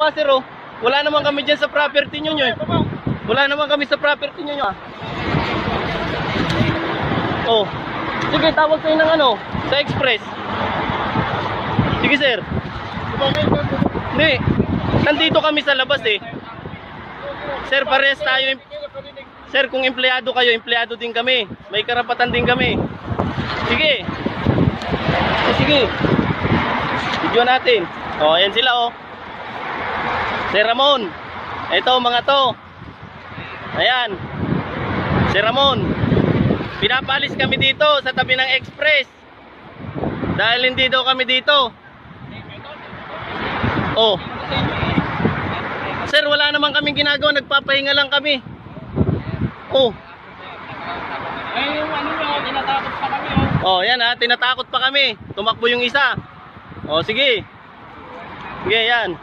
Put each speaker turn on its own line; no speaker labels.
Sir, oh. Wala naman kami dyan sa property nyo eh. Wala naman kami sa property nyo ah. Oh. Sige, tawag kayo ng ano, sa express. Sige, sir. Hindi. Nandito kami sa labas eh. Sir, pares tayo. Sir, kung empleyado kayo, empleyado din kami. May karapatan din kami. Sige. Sige. Video natin. Oh, ayan sila oh. Sir Ramon. Ito mga to. Ayan. Sir Ramon. Pinapalis kami dito sa tabi ng express. Dahil hindi daw kami dito. Oh. Sir, wala naman kaming ginagawa, nagpapahinga lang kami. Oh.
Ay, yung ano nyo, tinatakot pa kami oh.
Oh, yan ha, tinatakot pa kami. Tumakbo yung isa. Oh, sige. Sige, yan.